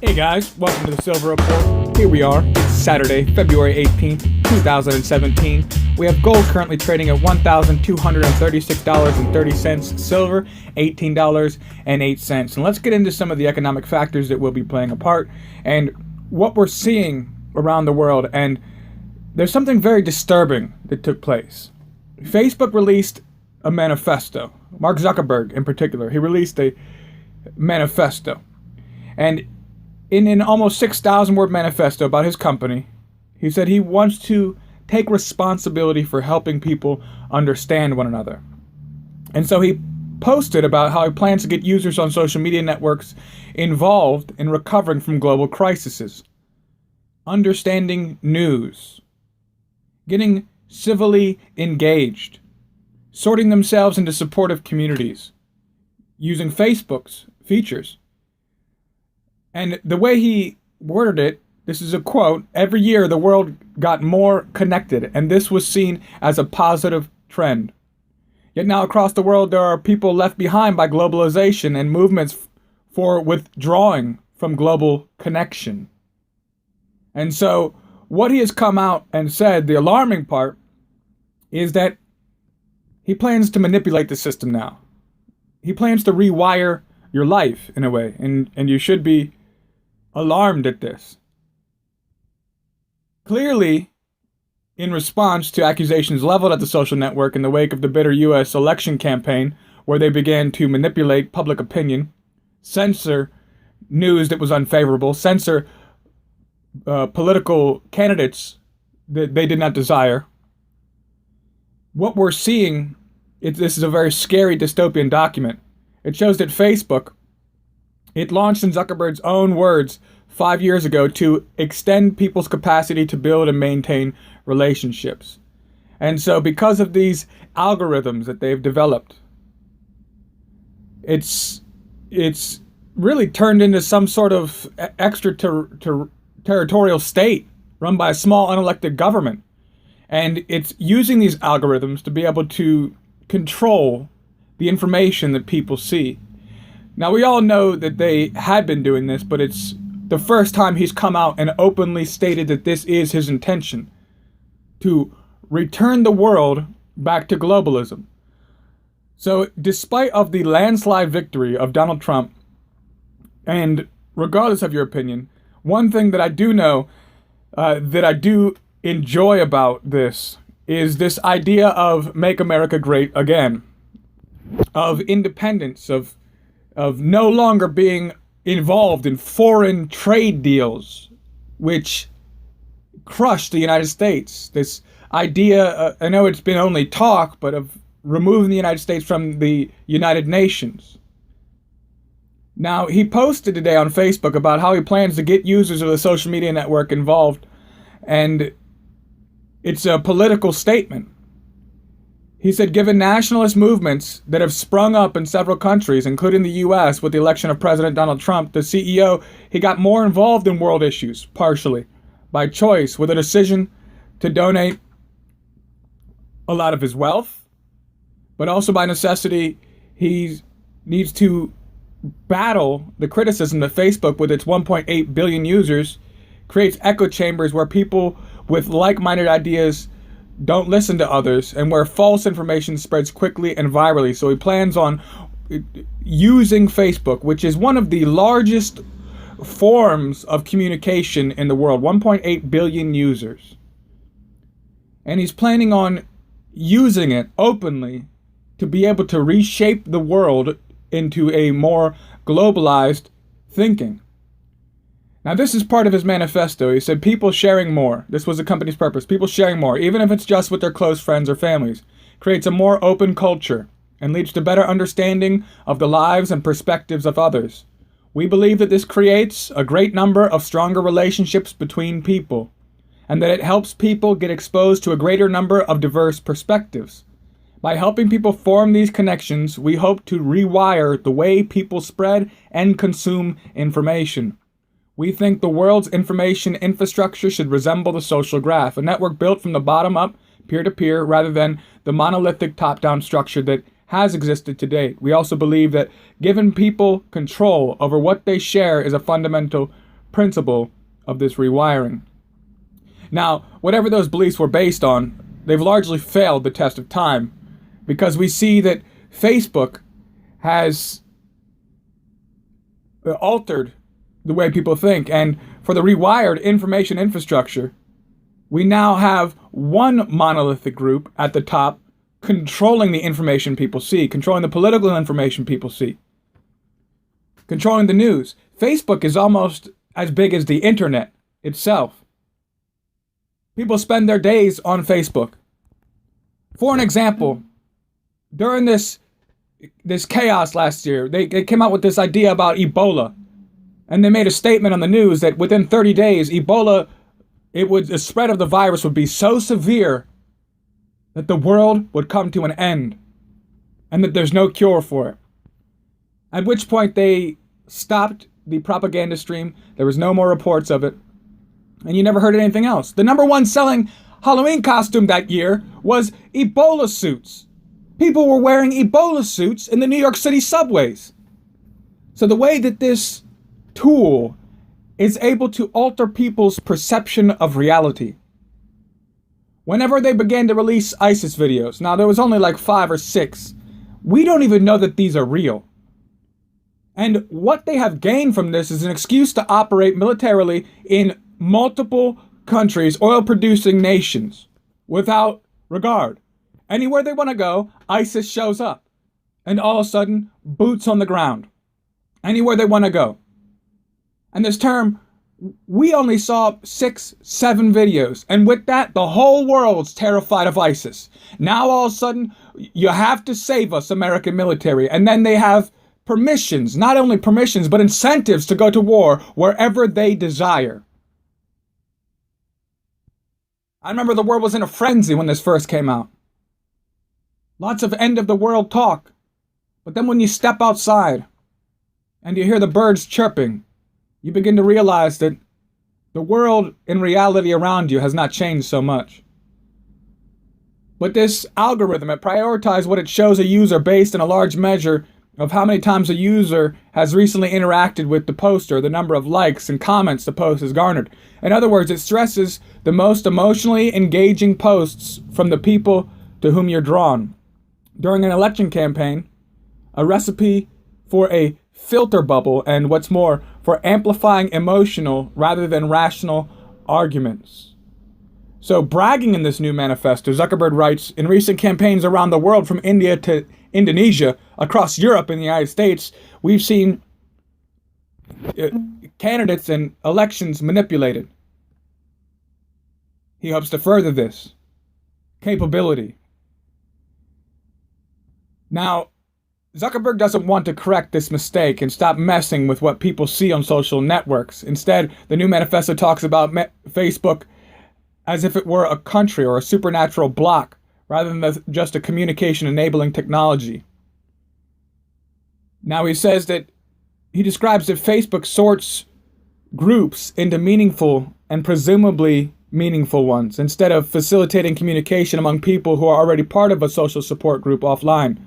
Hey guys, welcome to the Silver Report. Here we are. It's Saturday, February 18th, 2017. We have gold currently trading at $1,236.30, silver $18.08. And let's get into some of the economic factors that will be playing a part and what we're seeing around the world. And there's something very disturbing that took place. Facebook released a manifesto. Mark Zuckerberg in particular, he released a manifesto. And in an almost 6,000 word manifesto about his company, he said he wants to take responsibility for helping people understand one another. And so he posted about how he plans to get users on social media networks involved in recovering from global crises, understanding news, getting civilly engaged, sorting themselves into supportive communities, using Facebook's features. And the way he worded it, this is a quote, every year the world got more connected, and this was seen as a positive trend. Yet now across the world there are people left behind by globalization and movements for withdrawing from global connection. And so what he has come out and said, the alarming part, is that he plans to manipulate the system now. He plans to rewire your life in a way, and you should be alarmed at this. Clearly, in response to accusations leveled at the social network in the wake of the bitter U.S. election campaign, where they began to manipulate public opinion, censor news that was unfavorable, censor political candidates that they did not desire, what we're seeing, this is a very scary dystopian document. It shows that Facebook, it launched in Zuckerberg's own words 5 years ago to extend people's capacity to build and maintain relationships. And so because of these algorithms that they've developed, it's really turned into some sort of extraterritorial state run by a small unelected government. And it's using these algorithms to be able to control the information that people see. Now, we all know that they had been doing this, but it's the first time he's come out and openly stated that this is his intention, to return the world back to globalism. So, despite of the landslide victory of Donald Trump, and regardless of your opinion, one thing that I do know, that I do enjoy about this, is this idea of make America great again, of independence, of no longer being involved in foreign trade deals, which crushed the United States. This idea, I know it's been only talk, but of removing the United States from the United Nations. Now, he posted today on Facebook about how he plans to get users of the social media network involved, and it's a political statement. He said, given nationalist movements that have sprung up in several countries, including the U.S. with the election of President Donald Trump, the CEO, he got more involved in world issues, partially, by choice, with a decision to donate a lot of his wealth, but also by necessity, he needs to battle the criticism that Facebook, with its 1.8 billion users, creates echo chambers where people with like-minded ideas don't listen to others, and where false information spreads quickly and virally. So he plans on using Facebook, which is one of the largest forms of communication in the world, 1.8 billion users. And he's planning on using it openly to be able to reshape the world into a more globalized thinking. Now, this is part of his manifesto. He said people sharing more. This was the company's purpose. People sharing more, even if it's just with their close friends or families, creates a more open culture and leads to better understanding of the lives and perspectives of others. We believe that this creates a great number of stronger relationships between people, and that it helps people get exposed to a greater number of diverse perspectives. By helping people form these connections, we hope to rewire the way people spread and consume information. We think the world's information infrastructure should resemble the social graph, a network built from the bottom up, peer-to-peer, rather than the monolithic top-down structure that has existed to date. We also believe that giving people control over what they share is a fundamental principle of this rewiring. Now, whatever those beliefs were based on, they've largely failed the test of time, because we see that Facebook has altered the way people think. And for the rewired information infrastructure, we now have one monolithic group at the top controlling the information people see, controlling the political information people see, controlling the news. Facebook is almost as big as the internet itself. People spend their days on Facebook. For an example, during this chaos last year, they came out with this idea about Ebola. And they made a statement on the news that within 30 days, Ebola, the spread of the virus would be so severe that the world would come to an end and that there's no cure for it. At which point they stopped the propaganda stream. There was no more reports of it. And you never heard anything else. The number one selling Halloween costume that year was Ebola suits. People were wearing Ebola suits in the New York City subways. So the way that this tool is able to alter people's perception of reality. Whenever they began to release ISIS videos, now there was only like 5 or 6, we don't even know that these are real. And what they have gained from this is an excuse to operate militarily in multiple countries, oil-producing nations, without regard. Anywhere they want to go, ISIS shows up. And all of a sudden, boots on the ground. Anywhere they want to go. And this term, we only saw 6, 7 videos. And with that, the whole world's terrified of ISIS. Now all of a sudden, you have to save us, American military. And then they have permissions, not only permissions, but incentives to go to war wherever they desire. I remember the world was in a frenzy when this first came out. Lots of end of the world talk. But then when you step outside and you hear the birds chirping, you begin to realize that the world in reality around you has not changed so much. But this algorithm, it prioritizes what it shows a user based in a large measure of how many times a user has recently interacted with the post or the number of likes and comments the post has garnered. In other words, it stresses the most emotionally engaging posts from the people to whom you're drawn. During an election campaign, a recipe for a filter bubble, and what's more, for amplifying emotional rather than rational arguments. So bragging in this new manifesto, Zuckerberg writes, in recent campaigns around the world from India to Indonesia, across Europe and the United States, we've seen candidates and elections manipulated. He hopes to further this capability. Now, Zuckerberg doesn't want to correct this mistake and stop messing with what people see on social networks. Instead, the new manifesto talks about Facebook as if it were a country or a supernatural block, rather than just a communication-enabling technology. Now he says that he describes that Facebook sorts groups into meaningful and presumably meaningful ones, instead of facilitating communication among people who are already part of a social support group offline.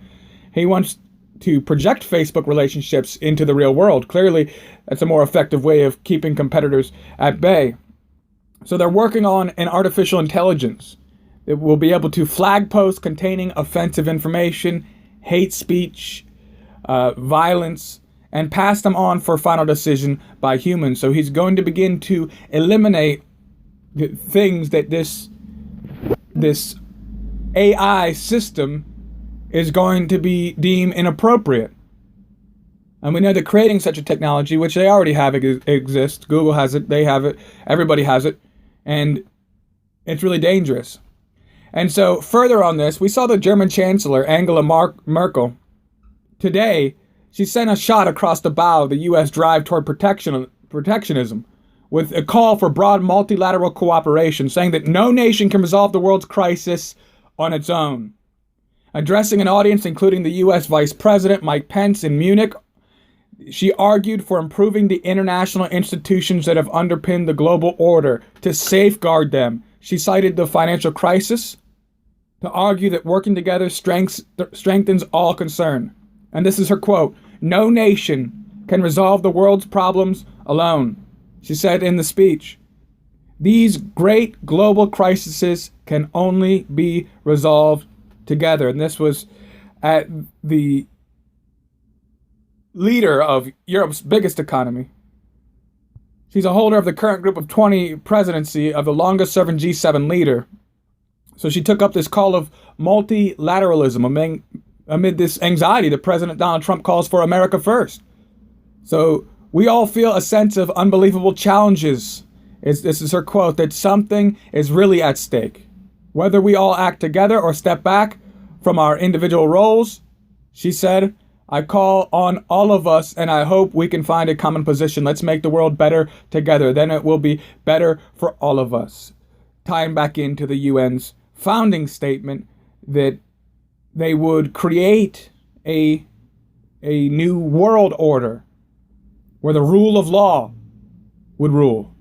He wants to project Facebook relationships into the real world. Clearly, that's a more effective way of keeping competitors at bay. So they're working on an artificial intelligence that will be able to flag posts containing offensive information, hate speech, violence, and pass them on for final decision by humans. So he's going to begin to eliminate the things that this AI system is going to be deemed inappropriate. And we know that creating such a technology, which they already have exists, Google has it, they have it, everybody has it, and it's really dangerous. And so further on this, we saw the German Chancellor, Angela Merkel, today, she sent a shot across the bow of the U.S. drive toward protectionism with a call for broad multilateral cooperation, saying that no nation can resolve the world's crisis on its own. Addressing an audience including the U.S. Vice President Mike Pence in Munich, she argued for improving the international institutions that have underpinned the global order to safeguard them. She cited the financial crisis to argue that working together strengthens all concerned. And this is her quote, "No nation can resolve the world's problems alone. She said in the speech, these great global crises can only be resolved together. And this was at the leader of Europe's biggest economy. She's a holder of the current Group of 20 presidency of the longest-serving G7 leader. So she took up this call of multilateralism amid this anxiety that President Donald Trump calls for America first. So we all feel a sense of unbelievable challenges. This is her quote, that something is really at stake. Whether we all act together or step back from our individual roles, she said, I call on all of us, and I hope we can find a common position. Let's make the world better together. Then it will be better for all of us. Tying back into the UN's founding statement that they would create a new world order where the rule of law would rule.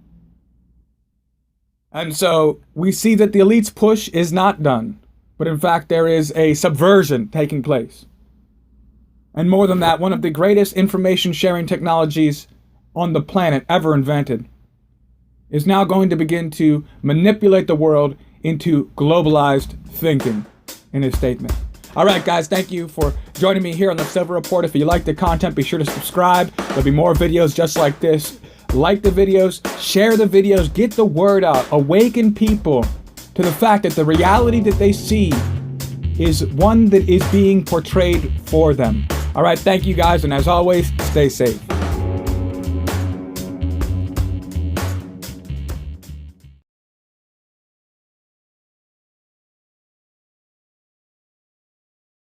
And so we see that the elite's push is not done, but in fact there is a subversion taking place. And more than that, one of the greatest information sharing technologies on the planet ever invented is now going to begin to manipulate the world into globalized thinking, in his statement. All right, guys, thank you for joining me here on the Silver Report. If you like the content, be sure to subscribe. There'll be more videos just like this. Like the videos, share the videos, get the word out, awaken people to the fact that the reality that they see is one that is being portrayed for them. All right, thank you guys, and as always, stay safe.